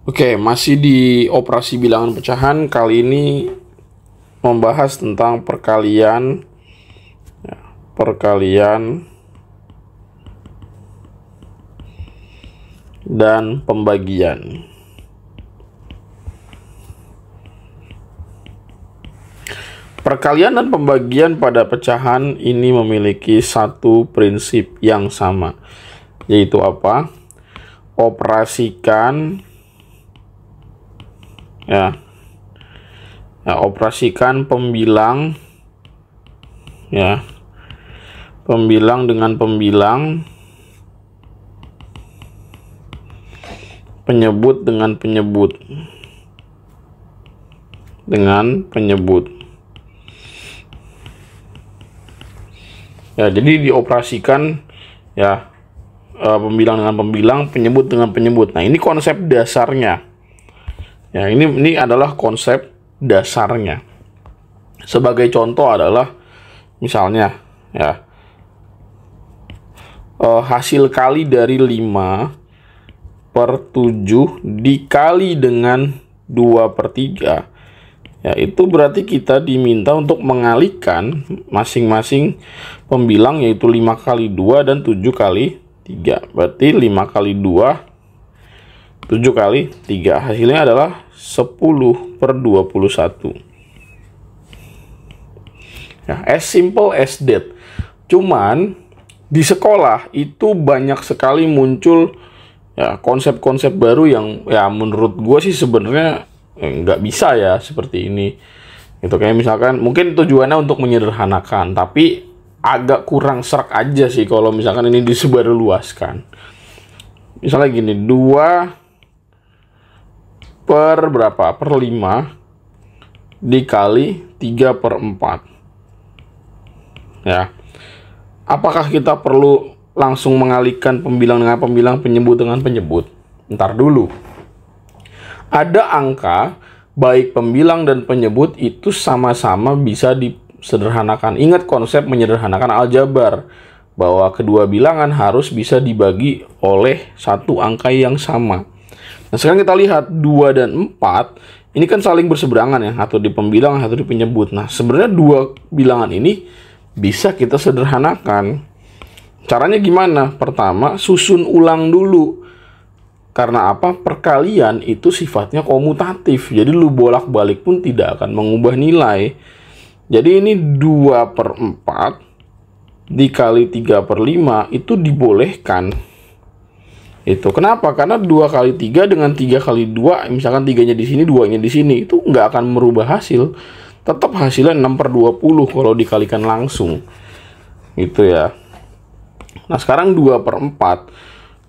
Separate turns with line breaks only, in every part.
Oke, masih di operasi bilangan pecahan. Kali ini membahas tentang perkalian, perkalian dan pembagian. Perkalian dan pembagian pada pecahan ini memiliki satu prinsip yang sama, yaitu apa? Operasikan operasikan pembilang pembilang dengan pembilang, penyebut dengan penyebut jadi dioperasikan pembilang dengan pembilang, penyebut dengan penyebut. Nah, ini konsep dasarnya. Ini adalah konsep dasarnya. Sebagai contoh adalah misalnya hasil kali dari 5/7 dikali dengan 2/3. Itu berarti kita diminta untuk mengalihkan masing-masing pembilang, yaitu 5 kali 2 dan 7 kali 3. Berarti 5 kali 2, 7 kali 3. Hasilnya adalah 10/21. As simple as that. Cuman di sekolah itu banyak sekali muncul konsep-konsep baru yang menurut gue sih sebenarnya nggak bisa seperti ini. Itu kayak misalkan mungkin tujuannya untuk menyederhanakan, tapi agak kurang serak aja sih kalau misalkan ini disebarluaskan. Misalnya gini, 2 per 5 dikali 3/4. Apakah kita perlu langsung mengalihkan pembilang dengan pembilang, penyebut dengan penyebut? Ntar dulu. Ada angka, baik pembilang dan penyebut itu sama-sama bisa disederhanakan. Ingat konsep menyederhanakan aljabar, bahwa kedua bilangan harus bisa dibagi oleh satu angka yang sama. Nah, sekarang kita lihat 2 dan 4 ini kan saling berseberangan atau di pembilang atau di penyebut. Nah, sebenarnya dua bilangan ini bisa kita sederhanakan. Caranya gimana? Pertama, susun ulang dulu. Karena apa? Perkalian itu sifatnya komutatif. Jadi lu bolak-balik pun tidak akan mengubah nilai. Jadi ini 2/4 dikali 3/5 itu dibolehkan. Itu kenapa? Karena 2 kali 3 dengan 3 kali 2, misalkan 3-nya di sini, 2-nya di sini, itu nggak akan merubah hasil. Tetap hasilnya 6/20 kalau dikalikan langsung. Gitu ya. Nah, sekarang 2/4.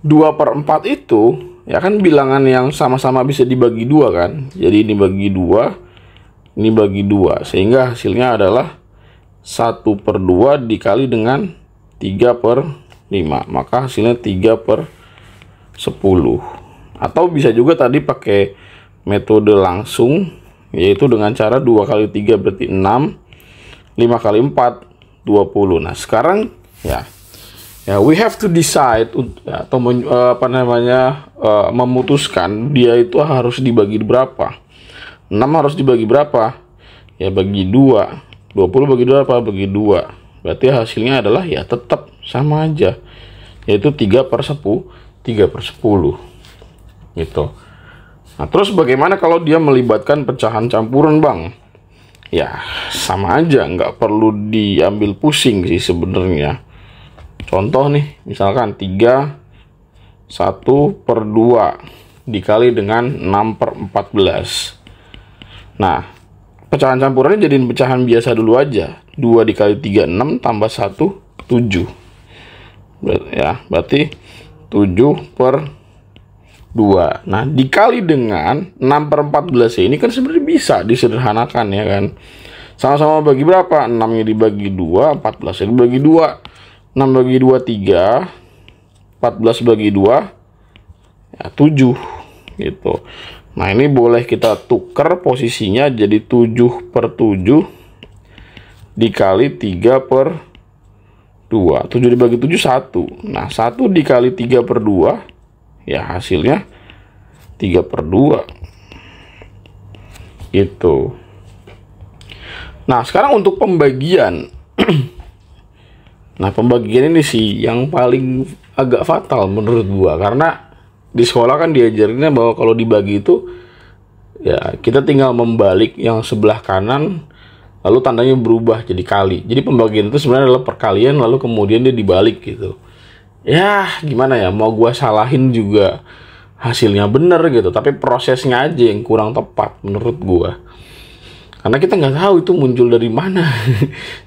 2/4 itu kan bilangan yang sama-sama bisa dibagi 2 kan. Jadi ini bagi 2, ini bagi 2. Sehingga hasilnya adalah 1/2 dikali dengan 3/5. Maka hasilnya 3/10. Atau bisa juga tadi pakai metode langsung, yaitu dengan cara 2 kali 3 berarti 6, 5 kali 4 20. Nah, sekarang we have to decide atau memutuskan dia itu harus dibagi berapa. 6 harus dibagi berapa? Bagi 2. 20 bagi 2 apa? Bagi 2. Berarti hasilnya adalah tetap sama aja, yaitu 3/10 gitu. Nah, terus bagaimana kalau dia melibatkan pecahan campuran, Bang? Sama aja, nggak perlu diambil pusing sih sebenarnya. Contoh nih, misalkan 1/2 dikali dengan 6/14. Nah, pecahan campurannya jadiin pecahan biasa dulu aja. 2 dikali 3 6 tambah 1 7. Berarti 7/2. Nah, dikali dengan 6/14 ini kan sebenarnya bisa disederhanakan kan. Sama-sama bagi berapa? 6-nya dibagi 2, 14-nya dibagi 2. 6 bagi 2 3, 14 bagi 2 7 gitu. Nah, ini boleh kita tuker posisinya jadi 7/7 dikali 3/2. 7 dibagi 7 1. Nah, 1 dikali 3/2 ya hasilnya 3/2 gitu. Nah sekarang untuk pembagian. Nah pembagian ini sih yang paling agak fatal menurut gua, karena di sekolah kan diajarinnya bahwa kalau dibagi itu ya kita tinggal membalik yang sebelah kanan lalu tandanya berubah jadi kali. Jadi pembagian itu sebenarnya adalah perkalian lalu kemudian dia dibalik gitu. Ya gimana ya, mau gua salahin juga hasilnya bener gitu, tapi prosesnya aja yang kurang tepat menurut gua. Karena kita nggak tahu itu muncul dari mana.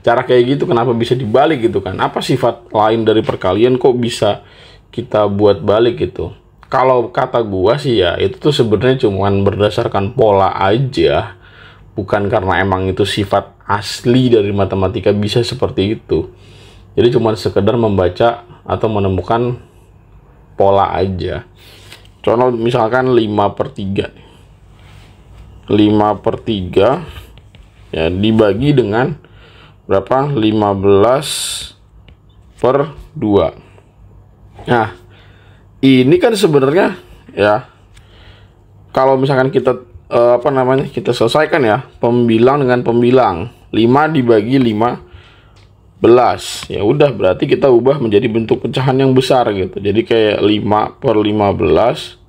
Cara kayak gitu kenapa bisa dibalik gitu kan? Apa sifat lain dari perkalian kok bisa kita buat balik gitu? Kalau kata gua sih ya itu tuh sebenarnya cuman berdasarkan pola aja, bukan karena emang itu sifat asli dari matematika bisa seperti itu. Jadi cuman sekedar membaca atau menemukan pola aja. Contoh misalkan 5/3. 5/3 ya dibagi dengan berapa? 15/2. Nah ini kan sebenarnya ya kalau misalkan kita kita selesaikan ya pembilang dengan pembilang, 5 dibagi 15 ya udah berarti kita ubah menjadi bentuk pecahan yang besar gitu. Jadi kayak 5/15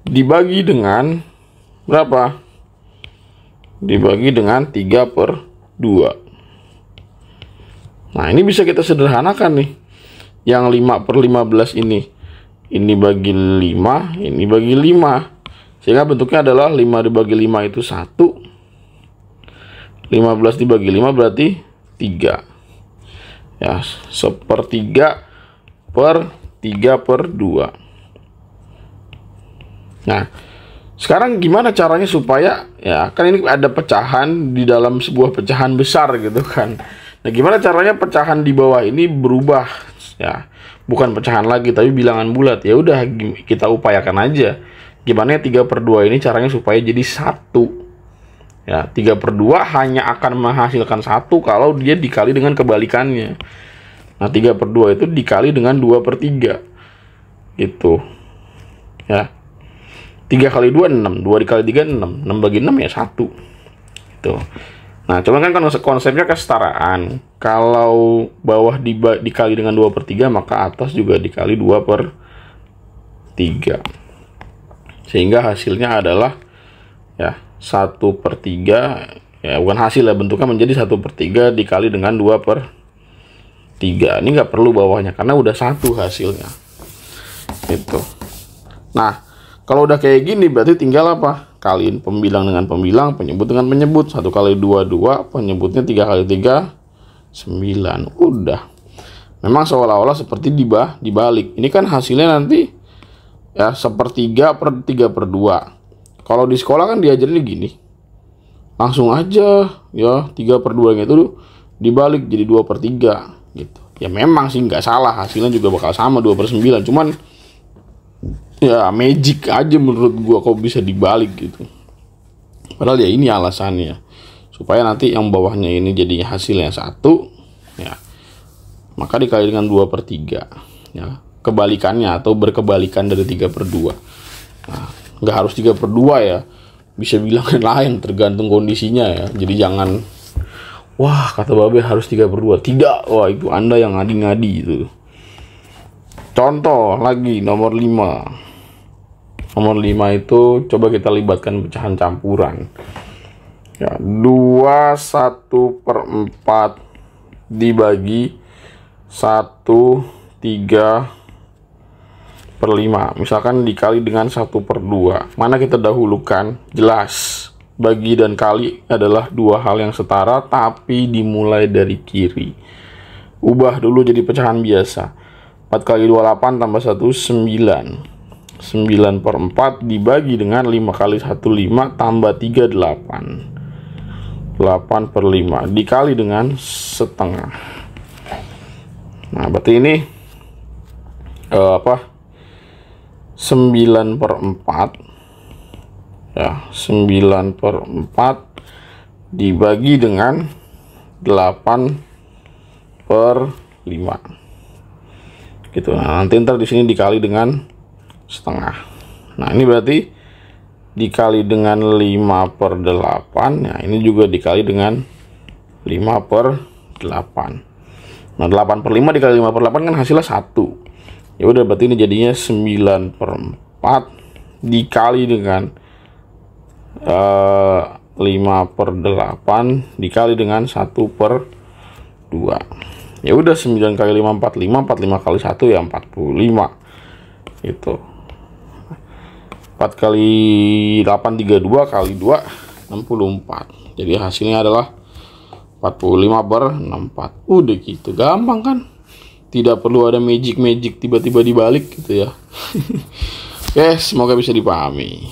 dibagi dengan berapa? Dibagi dengan 3/2. Nah ini bisa kita sederhanakan nih, yang 5/15 ini bagi 5, ini bagi 5, sehingga bentuknya adalah 5 dibagi 5 itu 1, 15 dibagi 5 berarti 3 ya, 1/3/3/2. Nah sekarang gimana caranya supaya ya kan ini ada pecahan di dalam sebuah pecahan besar gitu kan. Nah gimana caranya pecahan di bawah ini berubah ya, bukan pecahan lagi tapi bilangan bulat. Ya udah kita upayakan aja gimana 3/2 ini caranya supaya jadi 1 ya. 3/2 hanya akan menghasilkan 1 kalau dia dikali dengan kebalikannya. Nah 3/2 itu dikali dengan 2/3 gitu ya. 3 kali 2 6, 2 dikali 3 6, 6 bagi 6 ya 1 gitu. Nah cuman kan konsepnya kesetaraan. Kalau bawah dikali dengan 2/3 maka atas juga dikali 2/3, sehingga hasilnya adalah ya 1/3 ya, bukan hasil ya, bentuknya menjadi 1/3 dikali dengan 2/3. Ini nggak perlu bawahnya karena udah 1 hasilnya gitu. Nah kalau udah kayak gini berarti tinggal apa? Kaliin pembilang dengan pembilang, penyebut dengan penyebut. 1 kali 2 2, penyebutnya 3 kali 3 9. Udah. Memang seolah-olah seperti dibalik. Ini kan hasilnya nanti ya 1/3/3/2. Kalau di sekolah kan diajarin gini. Langsung aja ya 3/2 itu dibalik jadi 2/3 gitu. Ya memang sih nggak salah, hasilnya juga bakal sama 2/9. Cuman ya magic aja menurut gua kok bisa dibalik gitu. Padahal ya ini alasannya supaya nanti yang bawahnya ini jadi hasilnya 1 ya, maka dikali dengan 2/3 ya, kebalikannya atau berkebalikan dari 3/2. Nah nggak harus 3/2 ya, bisa bilangan lain tergantung kondisinya ya. Jadi jangan wah kata babe harus 3/2, tidak, wah itu Anda yang ngadi-ngadi itu. Contoh lagi nomor 5. Nomor 5 itu coba kita libatkan pecahan campuran. Ya, 2/1/4 dibagi 1/3/5. Misalkan dikali dengan 1/2. Mana kita dahulukan? Jelas. Bagi dan kali adalah dua hal yang setara tapi dimulai dari kiri. Ubah dulu jadi pecahan biasa. 4 kali 2 8 tambah 1 9. 9/4 dibagi dengan 5 kali 1 5 tambah 3 8. 8/5 dikali dengan setengah. Nah berarti ini 9/4 ya, 9/4 dibagi dengan 8/5 gitu. Nah nanti ntar di sini dikali dengan setengah. Nah ini berarti dikali dengan 5/8. Nah, ini juga dikali dengan 5/8. Nah, 8/5 dikali 5/8 kan hasilnya 1. Ya udah, berarti ini jadinya 9/4 dikali dengan 5/8 dikali dengan 1/2. Ya udah, 9 kali 5 45, 45 kali 1 ya 45. Itu 4 kali 8 32 kali 2 64. Jadi hasilnya adalah 45/64. Udah gitu, gampang kan? Tidak perlu ada magic tiba-tiba dibalik gitu ya. Oke, semoga bisa dipahami.